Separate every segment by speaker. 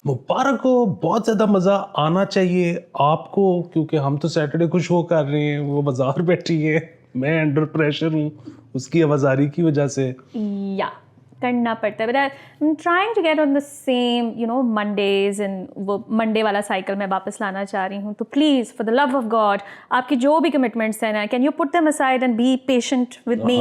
Speaker 1: मुबारक हो, बहुत ज़्यादा मज़ा आना चाहिए आपको, क्योंकि हम तो सैटरडे को शो कर रहे हैं, वो बाजार बैठी है, मैं अंडर प्रेशर हूँ उसकी आवाज़ारी की वजह से।
Speaker 2: या करना पड़ता है, but I am trying to get on the same Mondays, and वो मंडे वाला साइकिल मैं वापस लाना चाह रही हूँ. तो please for the love of God आपकी जो भी कमिटमेंट्स हैं ना, can you put them aside and be patient with me.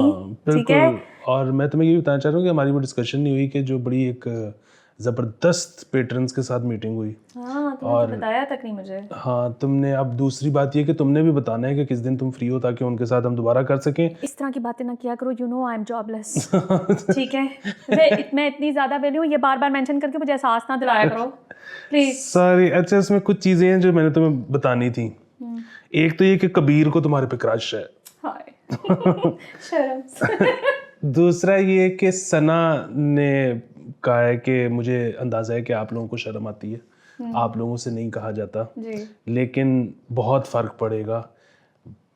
Speaker 2: ठीक है.
Speaker 1: बिल्कुल। और मैं तुम्हें ये भी बताना चाह रहा हूँ कि हमारी वो डिस्कशन नहीं हुई कि जो बड़ी एक ज़बरदस्त पेट्रन्स के साथ मीटिंग हुई।
Speaker 2: हाँ, तुमने तो बताया तक नहीं मुझे.
Speaker 1: हाँ, तुमने, अब दूसरी बात ये कि तुमने भी बताना है कि किस दिन तुम फ्री हो ताकि उनके साथ हम दोबारा कर सकें।
Speaker 2: इस तरह की बातें ना किया करो, आई एम जॉबलेस. ठीक है. मैं इतनी ज़्यादा वैल्यू ये बार बार मेंशन करके मुझे एहसास ना दिलाया करो प्लीज़.
Speaker 1: सॉरी। अच्छा, इसमें कुछ चीज़ें हैं जो मैंने तुम्हें बतानी थी। एक तो ये कि कबीर को तुम्हारे पे क्रश है।
Speaker 2: हाय. शर्म.
Speaker 1: दूसरा ये कि सना ने कहा है कि मुझे अंदाज़ा है कि आप लोगों को शर्म आती है, आप लोगों से नहीं कहा जाता
Speaker 2: जी.
Speaker 1: लेकिन बहुत फ़र्क पड़ेगा।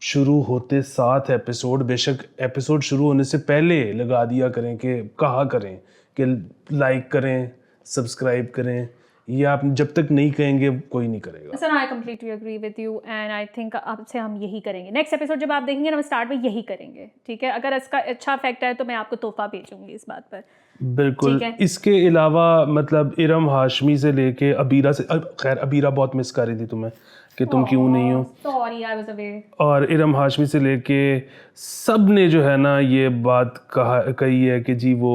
Speaker 1: शुरू होते 7 एपिसोड, बेशक एपिसोड शुरू होने से पहले लगा दिया करें कि कहा करें कि लाइक करें, सब्सक्राइब करें, ये आप जब तक नहीं कहेंगे कोई नहीं करेगा।
Speaker 2: Sir I completely agree with you, and I think अब से हम यही करेंगे. नेक्स्ट एपिसोड जब आप देखेंगे ना, हम स्टार्ट में यही करेंगे. ठीक है. अगर इसका अच्छा इफेक्ट है तो मैं आपको तोहफा भेजूंगी इस बात पर.
Speaker 1: बिल्कुल. इसके अलावा मतलब इरम हाशमी से लेके अबीरा से, खैर अबीरा बहुत मिस कर रही थी तुम्हें कि तुम क्यों नहीं हो.
Speaker 2: Sorry, I was away.
Speaker 1: और इरम हाशमी से लेके सब ने जो है ना ये बात कही है कि जी वो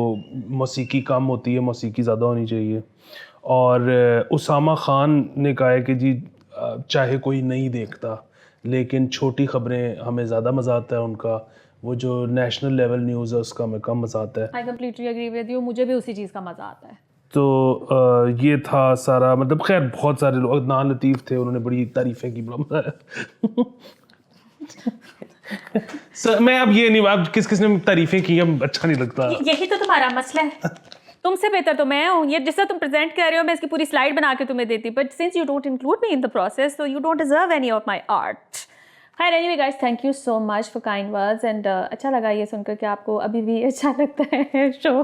Speaker 1: मौसीकी कम होती है, मौसीकी ज़्यादा होनी चाहिए. और उसामा खान ने कहा है कि जी चाहे कोई नहीं देखता लेकिन छोटी ख़बरें हमें ज़्यादा मज़ा आता है उनका, वो जो नेशनल लेवल न्यूज़ है उसका हमें कम मज़ा आता है.
Speaker 2: I completely agree with you, मुझे भी उसी चीज़ का मज़ा आता है.
Speaker 1: तो ये था सारा, मतलब खैर बहुत सारे लोग, अदनान लतीफ़ थे, उन्होंने बड़ी तारीफ़ें की, बड़ा मज़ा आया. सर मैं अब ये नहीं, अब किस ने तारीफ़ें की अब अच्छा नहीं लगता.
Speaker 2: यही तो तुम्हारा मसला है. तुमसे बेहतर तो मैं हूँ. ये जिस तरह तुम प्रेजेंट कर रहे हो, मैं इसकी पूरी स्लाइड बना के तुम्हें देती, but since you don't include me in the process, so you don't deserve any of my art. खैर anyway guys, thank you so much for kind words, and अच्छा लगा ये सुनकर कि आपको अभी भी अच्छा लगता है शो.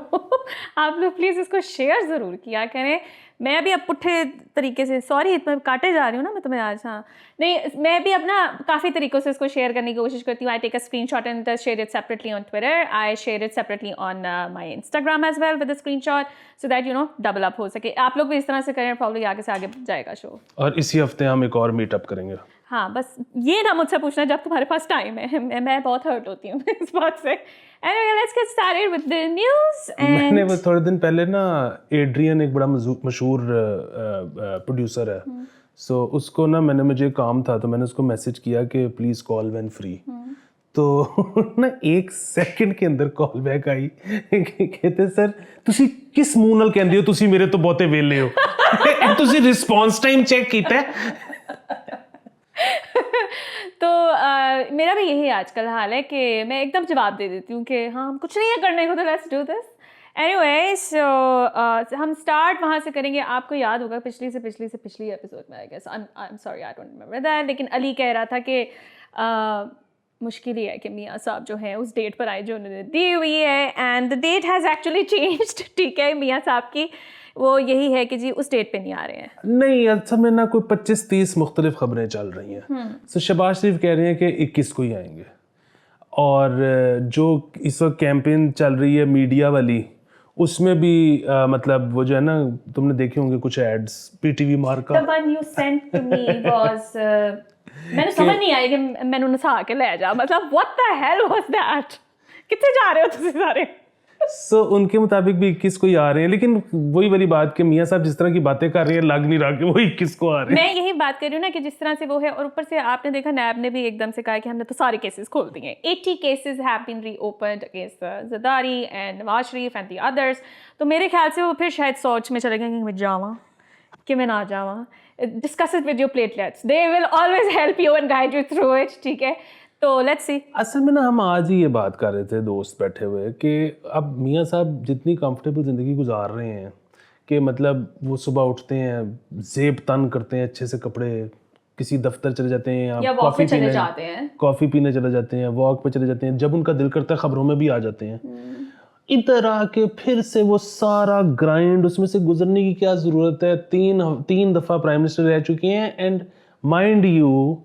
Speaker 2: आप लोग प्लीज़ इसको शेयर ज़रूर किया करें. मैं भी अब पुट्ठे तरीके से, सॉरी मैं काटे जा रही हूँ ना मैं तुम्हें आज. हाँ नहीं, मैं भी अब ना काफ़ी तरीक़ों से इसको शेयर करने की कोशिश करती हूँ. I take a screenshot and share it separately on Twitter. I share it separately on my Instagram as well with a screenshot, so that double up हो सके. आप लोग भी इस तरह से करें, प्रॉब्लम आगे से आगे जाएगा शो.
Speaker 1: और इसी हफ्ते हम एक और मीटअप करेंगे.
Speaker 2: हाँ, बस ये ना मुझसे पूछना जब तुम्हारे पास टाइम है. मैं बहुत हर्ट होती हूँ इस बात से. Anyway, let's get started with the news.
Speaker 1: मैंने वो थोड़े दिन पहले ना, एड्रियन एक बड़ा मशहूर प्रोड्यूसर है, सो उसको ना मुझे काम था तो मैंने उसको मैसेज किया कि प्लीज़ कॉल व्हेन फ्री. तो ना 1 सेकंड के अंदर कॉल बैक आई, कहते सर तुसी किस मुंह नाल कहंदे हो तुसी मेरे तो बहुते वेले हो. तुसी रिस्पांस टाइम चेक कीता है?
Speaker 2: तो मेरा भी यही आजकल हाल है कि मैं एकदम जवाब दे देती हूँ कि हाँ हम कुछ नहीं है करने को, तो लेट्स डू दिस. एनीवे, सो हम स्टार्ट वहाँ से करेंगे. आपको याद होगा पिछली एपिसोड में, I guess, I am sorry I don't remember that, लेकिन अली कह रहा था कि मुश्किल ही है कि मियाँ साहब जो हैं उस डेट पर आए जो उन्होंने दी हुई है, and the date has actually changed. ठीक है, मियाँ साहब की वो यही है कि जी उस डेट पे नहीं आ रहे हैं.
Speaker 1: नहीं, असल में ना कोई 25-30 मुख्तलिफ खबरें चल रही हैं. सो शहबाज शरीफ कह रहे हैं कि 21 को ही आएंगे. और जो इस वक्त कैंपेन चल रही है मीडिया वाली, उसमें भी मतलब वो जो है ना, तुमने देखे होंगे कुछ एड्स, पीटीवी मार्का.
Speaker 2: The one you sent to me was मैंने समझ नहीं आई कि मैंने नसा के ले जा, मतलब what the hell was that? कितने जा रहे हो तुम सारे?
Speaker 1: सो उनके मुताबिक भी 21 को ही आ रहे हैं, लेकिन वही वाली बात कि मियाँ साहब जिस तरह की बातें कर रहे हैं लग नहीं रहा कि वो 21 को आ रहे हैं.
Speaker 2: मैं यही बात कर रही हूँ ना कि जिस तरह से वो है, और ऊपर से आपने देखा नैब ने भी एकदम से कहा कि हमने तो सारे केसेस खोल दिए. 80 cases have been reopened against Zardari and Nawaz Sharif and the others. तो मेरे ख्याल से वो फिर शायद सोच में चले गए कि मैं जावा कि मैं ना जावा. Discuss it with your platelets, they will always help you and guide you through it. ठीक है, तो लेट्स सी.
Speaker 1: असल में ना हम आज ही ये बात कर रहे थे दोस्त बैठे हुए कि अब मियाँ साहब जितनी कंफर्टेबल ज़िंदगी गुजार रहे हैं कि मतलब वो सुबह उठते हैं, जेब तन करते हैं, अच्छे से कपड़े, किसी दफ्तर चले जाते हैं
Speaker 2: या कॉफ़ी पीने जाते हैं,
Speaker 1: कॉफ़ी पीने चले जाते हैं, वॉक पे चले जाते हैं, जब उनका दिल करता है खबरों में भी आ जाते हैं. इधर आके फिर से वो सारा ग्राइंड, उसमें से गुजरने की क्या जरूरत है। तीन दफा प्राइम मिनिस्टर रह चुके हैं, एंड माइंड यू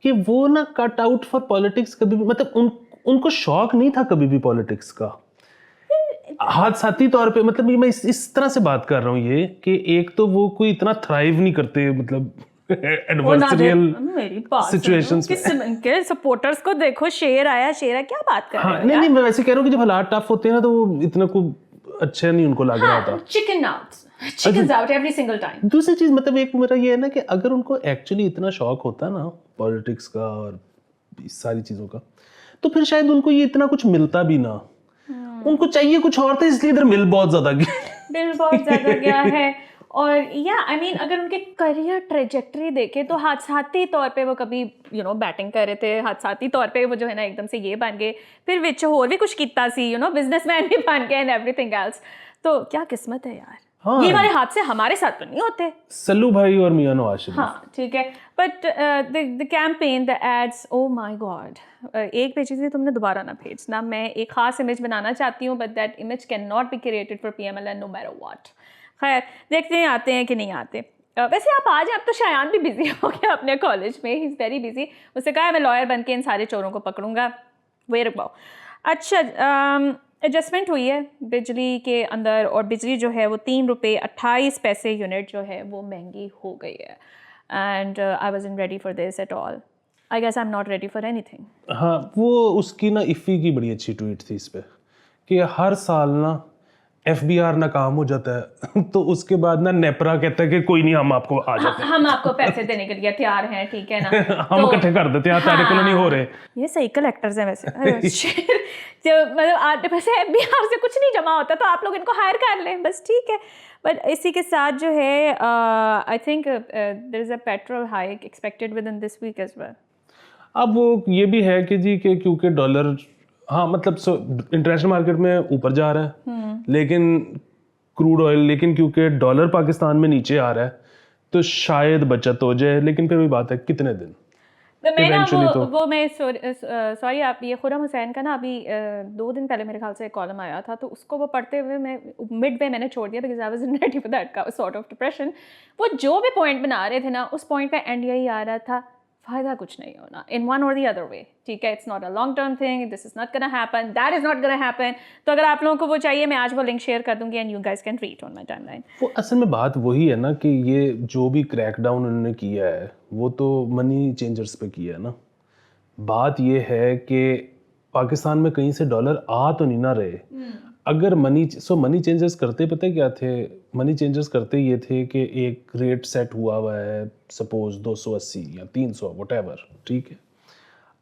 Speaker 1: कि वो ना कट आउट फॉर पॉलिटिक्स कभी भी, मतलब उनको शौक नहीं था कभी भी पॉलिटिक्स का। हादसाती तौर पे, मतलब ये मैं इस तरह से बात कर रहा हूँ ये कि एक तो वो कोई इतना थ्राइव नहीं करते, मतलब एडवर्सरियल
Speaker 2: मेरी बात
Speaker 1: सिचुएशंस में।
Speaker 2: इनके सपोर्टर्स को देखो, शेर आया क्या बात कर रहे
Speaker 1: हाँ, नहीं मैं वैसे कह रहा हूँ कि जब हालात टफ होते हैं ना तो वो इतना कोई अच्छा नहीं उनको लग रहा था।
Speaker 2: Chickens out every single time.
Speaker 1: दूसरी चीज, मतलब एक मेरा ये है ना कि अगर उनको एक्चुअली इतना शौक होता ना पॉलिटिक्स का और इस सारी चीजों का, तो फिर शायद उनको ये इतना कुछ मिलता भी ना। उनको चाहिए कुछ और था, इसलिए इधर मिल बहुत ज्यादा
Speaker 2: गया है। और या आई मीन अगर उनके करियर ट्रेजेक्टरी देखें तो हादसाती तौर पे वो कभी बैटिंग कर रहे थे, हादसाती तौर पे वो जो है ना एकदम से ये बन गए, फिर विच होर भी कुछ किया सी बिजनेसमैन भी बन गए एंड एवरीथिंग एल्स। तो क्या किस्मत है यार। हाँ, ये वाले हादसे हमारे साथ तो नहीं होते।
Speaker 1: सल्लू भाई और मियां नवाज शरीफ।
Speaker 2: हाँ ठीक है, but the campaign, the ads, oh my God, एक भेजी थी तुमने, दोबारा ना भेजना। मैं एक खास इमेज बनाना चाहती हूँ, but that image can not be created for PMLN no matter what. खैर देखते हैं आते हैं कि नहीं आते। वैसे आप आ जाए, अब तो शायान भी बिजी हो गया अपने कॉलेज में, ही इज़ वेरी बिजी। उससे कहा है मैं लॉयर बन के इन सारे चोरों को पकड़ूंगा। वे रुकवाओ। अच्छा, एडजस्टमेंट हुई है बिजली के अंदर, और बिजली जो है वो 3 रुपये 28 पैसे यूनिट जो है वो महंगी हो गई है। And I was in ready for this at all. I guess I am not ready for anything.
Speaker 1: हाँ, वो उसकी ना इफ़ी की बड़ी अच्छी ट्वीट थी इस पे कि हर साल ना FBR नाकाम हो जाता है तो उसके बाद ना नेपरा कहता है कि कोई नहीं, हम आपको आ जाते हैं,
Speaker 2: हम आपको पैसे देने के लिए तैयार हैं, ठीक है ना।
Speaker 1: हम इकट्ठे कर देते हैं, तारे को नहीं हो रहे।
Speaker 2: ये सही कलेक्टर्स हैं वैसे। जो मतलब आपके पास FBR से कुछ नहीं जमा होता तो आप लोग इनको हायर कर लें, बस ठीक है। बट इसी के साथ जो है I think there is a petrol hike expected within this week as well.
Speaker 1: अब वो ये भी है कि जी कि क्योंकि डॉलर, हाँ मतलब इंटरनेशनल मार्केट में ऊपर जा रहा है, लेकिन क्रूड ऑयल, लेकिन क्योंकि डॉलर पाकिस्तान में नीचे आ रहा है तो शायद बचत हो जाए, लेकिन फिर वही बात है कितने दिन।
Speaker 2: तो मैं ना वो मैं सॉरी आप ये खुरम हुसैन का ना अभी 2 दिन पहले मेरे ख्याल से एक कॉलम आया था, तो उसको वो पढ़ते हुए मैं मिड वे मैंने छोड़ दिया, because I was in ready for that sort of depression. वो जो भी पॉइंट बना रहे थे ना, उस पॉइंट का एंड यही आ रहा था, फ़ायदा कुछ नहीं होना इन वन और दी अदर वे, ठीक है। It's not a long term thing, this is not gonna happen, that is not gonna happen. तो अगर आप लोगों को वो चाहिए, मैं आज वो लिंक शेयर कर दूंगी and you guys can read on my timeline.
Speaker 1: वो असल में बात वही है ना कि ये जो भी क्रैकडाउन उन्होंने किया है वो तो मनी चेंजर्स पे किया है ना। बात ये है कि पाकिस्तान में कहीं से डॉलर आ तो नहीं ना रहे। अगर मनी चेंजर्स करते, पता है क्या थे, मनी चेंजर्स करते ये थे कि एक रेट सेट हुआ है, सपोज 280 या 300 व्हाटएवर, ठीक है।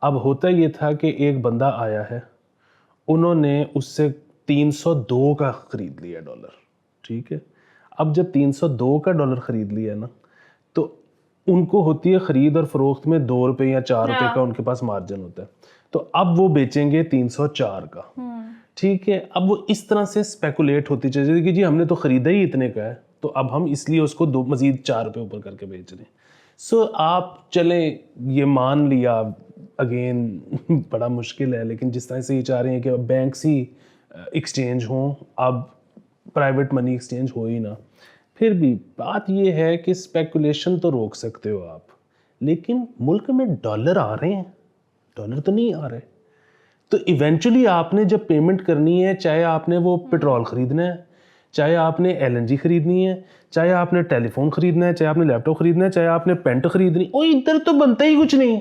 Speaker 1: अब होता ये था कि एक बंदा आया है, उन्होंने उससे 302 का ख़रीद लिया डॉलर, ठीक है। अब जब 302 का डॉलर ख़रीद लिया ना, तो उनको होती है ख़रीद और फ़रोख्त में 2 रुपये या 4 रुपये का उनके पास मार्जिन होता है, तो अब वो बेचेंगे 304 का, ठीक है। अब वो इस तरह से स्पेकुलेट होती चली कि जी हमने तो ख़रीदा ही इतने का है, तो अब हम इसलिए उसको मज़ीद 4 रुपये ऊपर करके बेच रहे हैं। सो आप चलें, ये मान लिया, अगेन बड़ा मुश्किल है, लेकिन जिस तरह से ये चाह रहे हैं कि बैंक्स ही एक्सचेंज हों, अब प्राइवेट मनी एक्सचेंज हो ही ना, फिर भी बात ये है कि स्पेकुलेशन तो रोक सकते हो आप, लेकिन मुल्क में डॉलर आ रहे हैं, डॉलर तो नहीं आ रहे। तो इवेंचुअली आपने जब पेमेंट करनी है, चाहे आपने वो पेट्रोल ख़रीदना है, चाहे आपने LNG ख़रीदनी है, चाहे आपने टेलीफोन ख़रीदना है, चाहे आपने लैपटॉप ख़रीदना है, चाहे आपने पेंट ख़रीदनी, ओ इधर तो बनता ही कुछ नहीं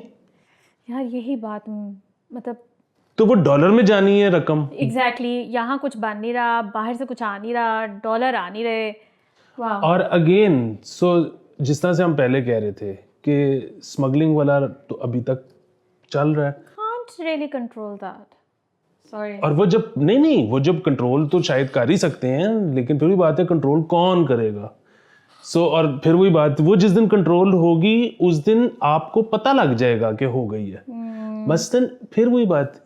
Speaker 2: यार। यही बात, मतलब
Speaker 1: तो वो डॉलर में जानी है रकम।
Speaker 2: एग्जैक्टली, यहाँ कुछ बन नहीं रहा, बाहर से कुछ आ नहीं रहा, डॉलर आ नहीं रहे। वाह।
Speaker 1: और अगेन जिस तरह से हम पहले कह रहे थे कि स्मगलिंग वाला तो अभी तक चल रहा है,
Speaker 2: can't really control that, sorry।
Speaker 1: और वो जब वो जब कंट्रोल तो शायद कर ही सकते हैं, लेकिन फिर भी बात है कंट्रोल कौन करेगा। और फिर वही बात, वो जिस दिन कंट्रोल होगी उस दिन आपको पता लग जाएगा कि हो गई है। मसलन फिर वही बात,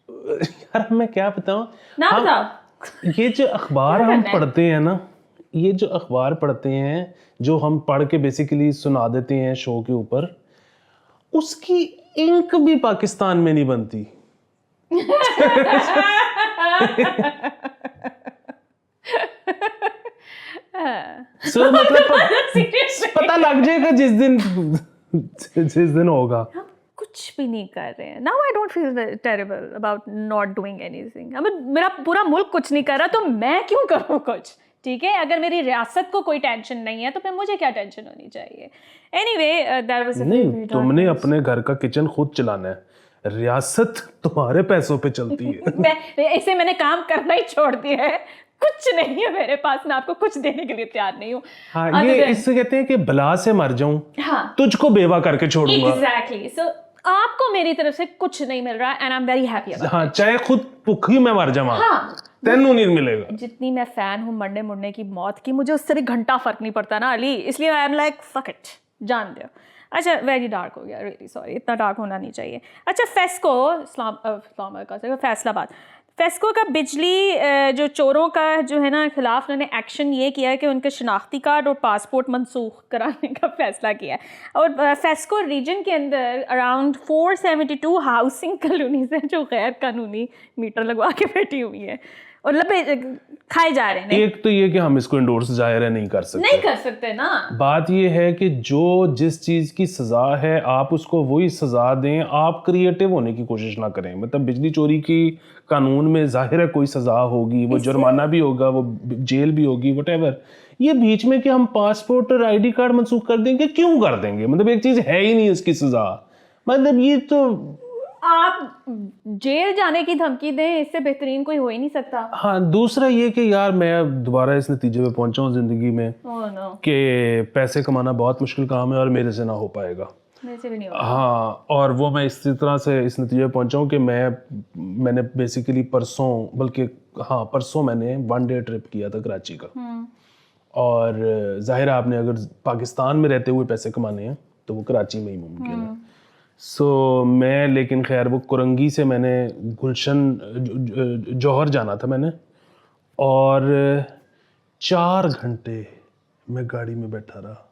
Speaker 1: यार मैं क्या बताऊं
Speaker 2: ना, बताओ।
Speaker 1: ये जो अखबार हम पढ़ते हैं ना, ये जो अखबार पढ़ते हैं, जो हम पढ़ के बेसिकली सुना देते हैं शो के ऊपर, उसकी इंक भी पाकिस्तान में नहीं बनती। सो मतलब पता लग जाएगा जिस दिन होगा।
Speaker 2: हम कुछ भी नहीं कर रहे हैं। Now I don't feel terrible about not doing anything. अब मेरा पूरा मुल्क कुछ नहीं कर रहा तो मैं क्यों करूँ कुछ, ठीक है? अगर मेरी रियासत को कोई टेंशन नहीं है तो फिर मुझे क्या टेंशन होनी चाहिए? एनीवे दैट वाज
Speaker 1: नहीं, तुमने अपने घर का किचन खुद चलाना है, रियासत तुम्हारे पैसों पे चलती है।
Speaker 2: ऐसे मैंने काम करना ही छोड़ दिया है, कुछ नहीं है मेरे पास, मैं आपको कुछ देने के लिए तैयार नहीं हूँ।
Speaker 1: हाँ, ये इससे कहते हैं कि बला से मर जाऊं, हाँ, तुझको बेवा करके छोड़ूंगा।
Speaker 2: एग्जैक्टली। सो आपको मेरी तरफ से कुछ नहीं मिल रहा and I am very happy about.
Speaker 1: हाँ, चाहे खुद भूखी मैं मर जाऊं, हाँ, तेनू नहीं मिलेगा।
Speaker 2: जितनी मैं फैन हूँ मरने मुड़ने की मौत की, मुझे उससे भी घंटा फर्क नहीं पड़ता ना अली, इसलिए I am like fuck it, जान दो। अच्छा, वेरी डार्क हो गया, रियली सॉरी, इतना डार्क होना नहीं चाहिए। अच्छा, फेस्को इस्लामाबाद का फैसलाबाद, फेस्को का बिजली जो चोरों का जो है ना खिलाफ उन्होंने एक्शन ये किया है कि उनके शनाख्ती कार्ड और पासपोर्ट मनसूख कराने का फैसला किया है। और फेस्को रीजन के अंदर अराउंड 472 हाउसिंग कॉलोनीज हैं जो गैर कानूनी मीटर लगवा के बैठी हुई है और खाए जा रहे हैं।
Speaker 1: एक तो ये कि हम इसको इंडोर्स जाहिर है नहीं कर सकते
Speaker 2: ना।
Speaker 1: बात ये है कि जो जिस चीज़ की सज़ा है आप उसको वही सज़ा दें, आप क्रिएटिव होने की कोशिश ना करें। मतलब बिजली चोरी की कानून में जाहिर है कोई सज़ा होगी, वो जुर्माना भी होगा, वो जेल भी होगी, व्हाटएवर। ये बीच में कि हम पासपोर्ट और ID कार्ड मनसूख कर देंगे, क्यों कर देंगे? मतलब एक चीज़ है ही नहीं इसकी सज़ा। मतलब ये तो
Speaker 2: आप जेल जाने की धमकी दें, इससे बेहतरीन कोई हो ही नहीं सकता।
Speaker 1: हाँ, दूसरा ये कि यार मैं दोबारा इस नतीजे पे पहुंचा हूँ जिंदगी में कि पैसे कमाना बहुत मुश्किल काम है और मेरे से ना हो पाएगा,
Speaker 2: मेरे से भी नहीं होगा।
Speaker 1: हाँ, और वो मैं इसी तरह से इस नतीजे पे पहुंचा हूँ कि मैंने बेसिकली परसों मैंने 1 डे ट्रिप किया था कराची का। और जाहिर है आपने अगर पाकिस्तान में रहते हुए पैसे कमाने हैं तो वो कराची में ही मुमकिन है। सो मैं, लेकिन खैर वो कुरंगी से मैंने गुलशन जौहर जाना था मैंने, और 4 घंटे मैं गाड़ी में बैठा रहा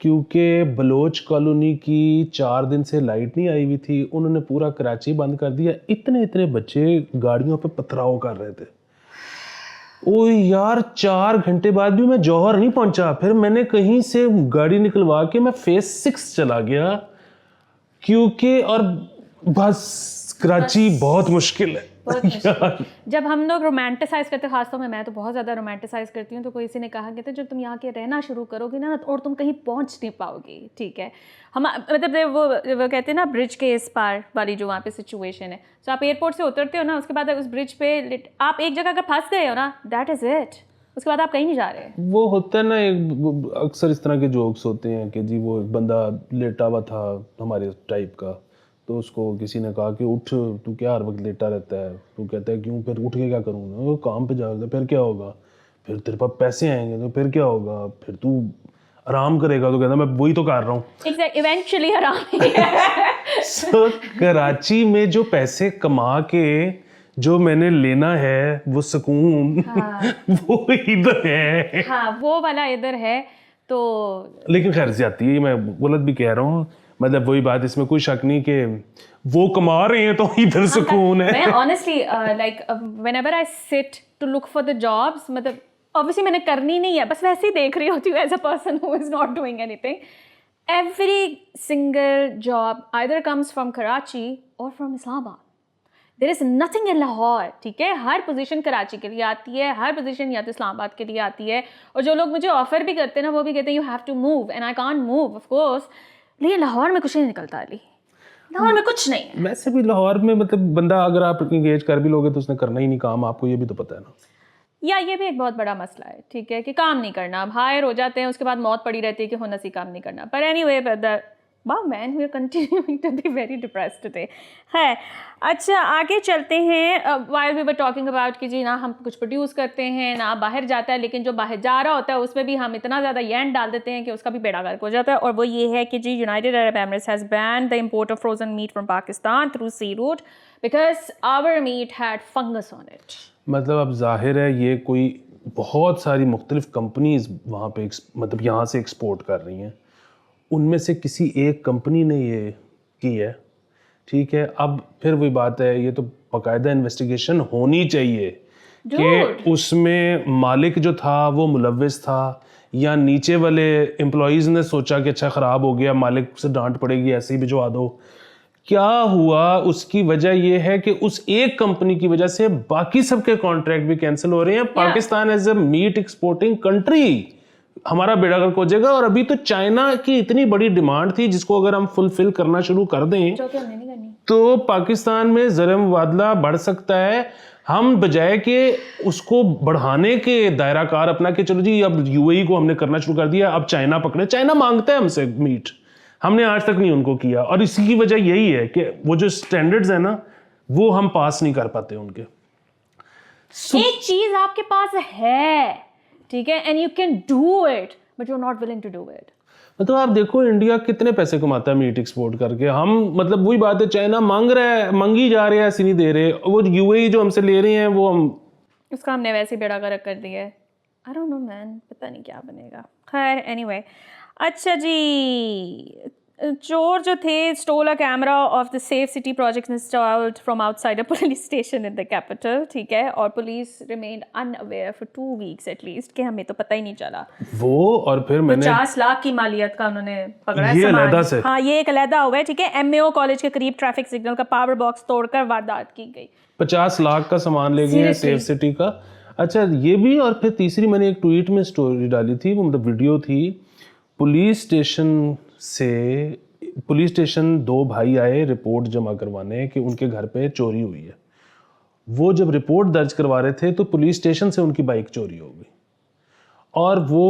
Speaker 1: क्योंकि बलोच कॉलोनी की 4 दिन से लाइट नहीं आई हुई थी। उन्होंने पूरा कराची बंद कर दिया। इतने बच्चे गाड़ियों पे पथराव कर रहे थे। ओ यार, 4 घंटे बाद भी मैं जौहर नहीं पहुंचा। फिर मैंने कहीं से गाड़ी निकलवा के मैं फेज 6 चला गया क्योंकि, और बस कराची बहुत मुश्किल है।
Speaker 2: जब हम लोग रोमांटिसाइज करते, खासतौर में मैं तो बहुत ज़्यादा रोमांटिसाइज करती हूँ, तो कोई किसी ने कहा कि जब तुम यहाँ के रहना शुरू करोगी ना और तुम कहीं पहुँच नहीं पाओगी, ठीक है? हम मतलब वो कहते हैं ना ब्रिज के इस पार वाली जो वहाँ पे सिचुएशन है। तो आप एयरपोर्ट से उतरते हो ना, उसके बाद उस ब्रिज पे आप एक जगह अगर फंस गए हो ना, दैट इज़ इट, उसके बाद आप कहीं नहीं जा रहे। वो
Speaker 1: होता है ना, एक अक्सर इस तरह के जोक्स होते हैं कि जी वो एक बंदा लेटा हुआ था हमारे टाइप का, तो उसको किसी ने कहा कि उठ, तू क्या हर वक्त लेटा रहता है? तो कहता है क्यों? फिर उठ के क्या करूँगा? वो काम पे जाएगा, फिर क्या होगा? फिर तेरे पास पैसे आएंगे तो फिर क्या होगा? फिर तू आराम करेगा? तो कहता मैं वही तो कर रहा हूँ,
Speaker 2: इवेंचुअली आराम ही है।
Speaker 1: So, कराची में जो पैसे कमा के जो मैंने लेना है वो सुकून, हाँ, वो इधर है।
Speaker 2: हाँ, वो वाला इधर है। तो
Speaker 1: लेकिन खैर ज्यादती है, मैं गलत भी कह रहा हूँ। मतलब वही बात, इसमें कोई शक नहीं कि वो कमा रहे हैं तो इधर सुकून है।
Speaker 2: मैं honestly like whenever I sit to look for the jobs, मतलब ऑब्वियसली मैंने करनी नहीं है, बस वैसे ही देख रही होती हूँ as a person who is not doing anything. Every single job either comes from Karachi और from Islamabad. There is nothing in Lahore, ठीक है? हर पोजीशन कराची के लिए आती है, हर पोजीशन या तो इस्लामाबाद के लिए आती है। और जो लोग मुझे ऑफर भी करते हैं ना, वो भी कहते हैं you have to move, and I can't move of course. लेकिन लाहौर में कुछ नहीं निकलता अली, लाहौर में कुछ नहीं है।
Speaker 1: वैसे भी लाहौर में मतलब बंदा अगर आप इंगेज कर भी लोगे तो उसने करना ही नहीं काम, आपको ये भी तो पता है ना।
Speaker 2: या ये भी एक बहुत बड़ा मसला है, ठीक है, कि काम नहीं करना, अब हायर हो जाते हैं, उसके बाद मौत पड़ी रहती है कि होना सी काम नहीं करना। पर anyway, wow man, we are continuing to be very depressed today. है, अच्छा आगे चलते हैं। While we were talking about कि जी ना हम कुछ प्रोड्यूस करते हैं ना बाहर जाता है, लेकिन जो बाहर जा रहा होता है उसमें भी हम इतना ज़्यादा येन डाल देते हैं कि उसका भी बेड़ा गर्क हो जाता है। और वो ये है कि जी United Arab Emirates has banned the import of frozen meat from Pakistan through sea route because our meat had fungus on it.
Speaker 1: मतलब अब जाहिर है ये कोई बहुत सारी मुख्तलिफ कंपनीज वहाँ पे मतलब यहाँ से एक्सपोर्ट कर रही हैं, उनमें से किसी एक कंपनी ने ये की है, ठीक है? अब फिर वही बात है, ये तो बाकायदा इन्वेस्टिगेशन होनी चाहिए कि उसमें मालिक जो था वो मुलव्विस था या नीचे वाले एम्प्लॉयज़ ने सोचा कि अच्छा ख़राब हो गया, मालिक से डांट पड़ेगी, ऐसे ही भिजवा दो। क्या हुआ, उसकी वजह यह है कि उस एक कंपनी की वजह से बाकी सबके कॉन्ट्रैक्ट भी कैंसिल हो रहे हैं। Pakistan as a meat exporting country हमारा बेड़ा गर्क हो जाएगा। और अभी तो चाइना की इतनी बड़ी डिमांड थी जिसको अगर हम फुलफिल करना शुरू कर दें तो पाकिस्तान में ज़र मुबादला बढ़ सकता है। हम बजाय कि उसको बढ़ाने के दायरा कार अपना कि चलो जी अब यूएई को हमने करना शुरू कर दिया, अब चाइना पकड़े। चाइना मांगता है हमसे मीट, हमने आज तक नहीं उनको किया। और इसी की वजह यही है कि वो जो स्टैंडर्ड्स है ना वो हम पास नहीं कर पाते उनके।
Speaker 2: एक चीज आपके पास है, ठीक है, and you can do it but you are not willing to do it.
Speaker 1: मतलब आप देखो इंडिया कितने पैसे कमाता है मीट एक्सपोर्ट करके। हम मतलब वही बात है, चाइना मांग रहा है, मांगी जा रहे हैं, ऐसे नहीं दे रहे। वो यूएई जो हमसे ले रहे हैं वो हम
Speaker 2: उसका हमने वैसे ही बेड़ा गर्क कर दिया है। आई डोंट नो मैन, पता नहीं क्या बनेगा। खैर एनीवे, अच्छा जी, चोर जो थे stole a camera of the safe city project installed from outside a police station in the capital, ठीक है, और police remained unaware for 2 weeks at least, कि हमें तो पता ही नहीं चला
Speaker 1: वो। और फिर मैंने
Speaker 2: 50 लाख की मालियत का उन्होंने पकड़ा है
Speaker 1: ये
Speaker 2: सामान।
Speaker 1: अलहदा से।
Speaker 2: हाँ, ये एक अलहदा हुआ है, ठीक है। एमएओ कॉलेज के करीब ट्रैफिक सिग्नल का पावर बॉक्स तोड़कर वारदात की गई।
Speaker 1: 50 लाख का सामान ले गए सेफ सिटी का। अच्छा ये भी। और फिर तीसरी मैंने एक ट्वीट में स्टोरी डाली थी, वो मतलब वीडियो थी। पुलिस स्टेशन 2 भाई आए रिपोर्ट जमा करवाने कि उनके घर पे चोरी हुई है। वो जब रिपोर्ट दर्ज करवा रहे थे तो पुलिस स्टेशन से उनकी बाइक चोरी हो गई और वो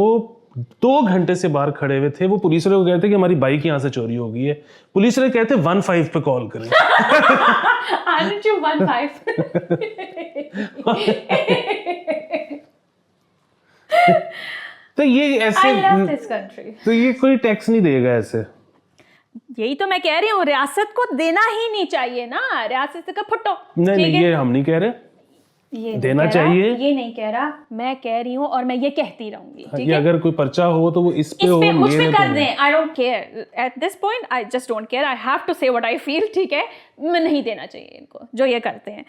Speaker 1: 2 घंटे से बाहर खड़े हुए थे। वो पुलिस वाले को कहते कि हमारी बाइक यहाँ से चोरी हो गई है। पुलिस वाले कहते 15 पे कॉल करें।
Speaker 2: Aren't you 15?
Speaker 1: तो ये ऐसे
Speaker 2: I love this country.
Speaker 1: तो ये कोई टैक्स नहीं देगा ऐसे।
Speaker 2: यही तो मैं कह रही हूँ, रियासत को देना ही नहीं चाहिए ना, रियासत का फुटो।
Speaker 1: नहीं, ये हम नहीं कह रहे,
Speaker 2: ये
Speaker 1: देना चाहिए।
Speaker 2: ये नहीं कह रहा, मैं कह रही हूँ और मैं ये कहती रहूंगी, ठीक
Speaker 1: है।
Speaker 2: है,
Speaker 1: अगर कोई पर्चा हो तो वो इस पे हो,
Speaker 2: मुझ पे कर दें। I don't care at this point, I just don't care, I have to say what I feel, ठीक है। मैं नहीं देना चाहिए इनको जो ये करते हैं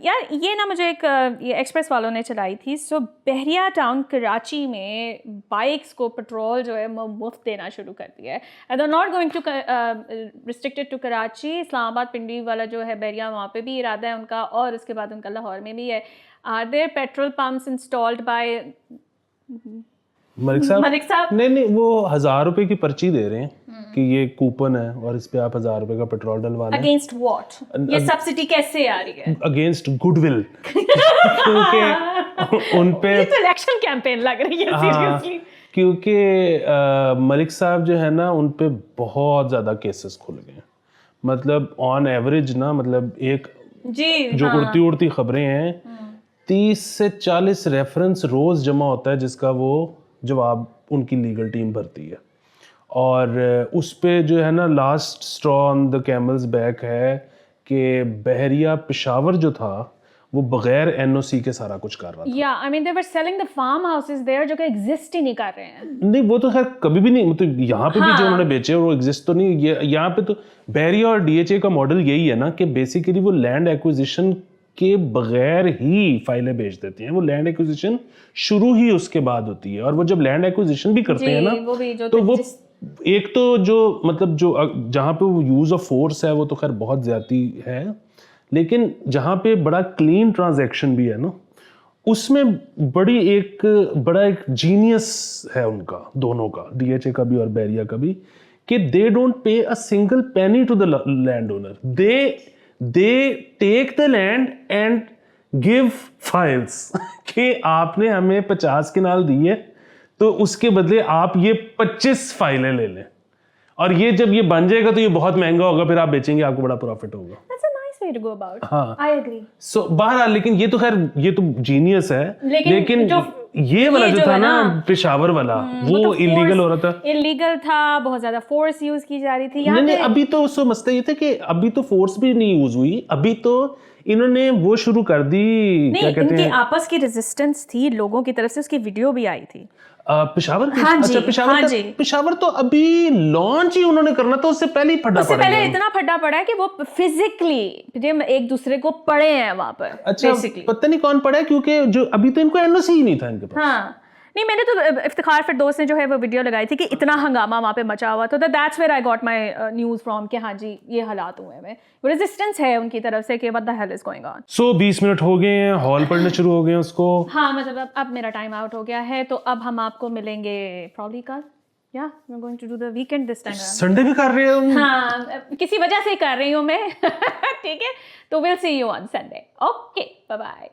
Speaker 2: यार। ये ना मुझे एक ये एक्सप्रेस वालों ने चलाई थी। सो बहरिया टाउन कराची में बाइक्स को पेट्रोल जो है मुफ्त देना शुरू कर दिया है। And they not going to restricted to Karachi, Islamabad Pindi वाला जो है बहरिया, वहाँ पे भी इरादा है उनका, और उसके बाद उनका लाहौर में भी है। Are there petrol pumps installed by
Speaker 1: Malik साहब? नहीं, वो 1000 रुपए की पर्ची दे रहे हैं कि ये कूपन है और इस पे आप 1000 रुपए का पेट्रोल डलवा लें।
Speaker 2: Against what? ये सब्सिडी कैसे आ रही है?
Speaker 1: Against goodwill। क्योंकि उन पे
Speaker 2: ये तो इलेक्शन कैंपेन लग रही है सीरियसली।
Speaker 1: क्योंकि मलिक साहब जो है ना उन पे बहुत ज़्यादा केसेस खुल गए हैं। मतलब ऑन एवरेज ना, मतलब एक
Speaker 2: जी
Speaker 1: जो उड़ती खबरें हैं 30 से 40 रेफरेंस रोज़ जमा होता है जिसका वो जवाब उनकी लीगल टीम भरती है। और उस पे जो है ना last straw on the camel's back है कि बहरिया पेशावर जो था वो बगैर एनओसी के सारा कुछ कर रहा था।
Speaker 2: या I mean they were selling the farm houses there जो कि एग्जिस्ट ही नहीं कर रहे हैं।
Speaker 1: नहीं, वो तो खैर कभी भी नहीं, मतलब यहाँ पे भी जो उन्होंने बेचे वो एग्जिस्ट तो नहीं। ये यहाँ पे तो बहरिया और डीएचए का मॉडल यही है ना कि बेसिकली वो लैंड एक्विजिशन के बगैर ही फाइलें बेच देती हैं। वो लैंड एक्विजिशन शुरू ही उसके बाद होती है। और वो जब लैंड एक्विजिशन भी करते हैं ना तो वो एक तो जो मतलब जो जहाँ पे वो यूज़ ऑफ फोर्स है वो तो खैर बहुत ज़्यादा है, लेकिन जहाँ पे बड़ा क्लीन ट्रांजैक्शन भी है ना उसमें बड़ा एक जीनियस है उनका, दोनों का, डीएचए का भी और बहरिया का भी, कि they don't pay a single penny to the land owner. they take the land and give files कि आपने हमें 50 किनाल दी है तो उसके बदले आप ये 25 फाइलें ले लें, और ये जब ये बन जाएगा तो ये बहुत महंगा होगा, फिर आप बेचेंगे, आपको बड़ा प्रॉफिट होगा।
Speaker 2: That's a nice way to go about.
Speaker 1: हाँ,
Speaker 2: I agree.
Speaker 1: So बहरहाल, लेकिन ये तो खैर ये तो जीनियस है, लेकिन ये वाला जो था ना पेशावर वाला वो इलीगल हो रहा था।
Speaker 2: इलीगल था, बहुत ज्यादा फोर्स यूज की जा रही थी।
Speaker 1: नहीं, अभी तो उसको मसला ये था कि अभी तो फोर्स भी नहीं यूज हुई, अभी तो इन्होंने वो शुरू कर दी, क्या
Speaker 2: नहीं,
Speaker 1: कहते
Speaker 2: इनकी
Speaker 1: हैं,
Speaker 2: आपस की रेजिस्टेंस थी लोगों की तरफ से, उसकी वीडियो भी आई थी।
Speaker 1: पेशावर की?
Speaker 2: हाँ जी,
Speaker 1: अच्छा, पेशावर
Speaker 2: हाँ
Speaker 1: का,
Speaker 2: जी।
Speaker 1: पेशावर तो अभी लॉन्च ही उन्होंने करना था, उससे पहले ही फटा
Speaker 2: उससे
Speaker 1: पड़
Speaker 2: पहले
Speaker 1: गया।
Speaker 2: इतना फटा पड़ा है कि वो फिजिकली एक दूसरे को पड़े हैं वहां पर,
Speaker 1: अच्छा,
Speaker 2: बेसिकली।
Speaker 1: पता नहीं कौन पड़ा है, क्योंकि जो अभी तो इनको एनओसी ही नहीं था इनके पास।
Speaker 2: हाँ, नहीं, मैंने तो इफ्तिखार फिरदौस ने जो है वो वीडियो लगाई थी कि इतना हंगामा वहाँ पे मचा हुआ, तो that's where I got my news from कि हाँ जी ये हालात हुए हैं, रेजिस्टेंस है उनकी तरफ से कि what the hell is going on.
Speaker 1: So 20 minute हो गए हैं, हॉल पढ़ने शुरू हो गए हैं उसको।
Speaker 2: हाँ, मतलब अब मेरा टाइम आउट हो गया है, तो अब हम आपको मिलेंगे प्रॉब्ली कल, या we are going to do the weekend this time.
Speaker 1: Sunday भी कर रहे हैं हम?
Speaker 2: हाँ, किसी वजह से कर रही हूँ मैं। ठीक है, तो will see you on Sunday. Okay, bye bye.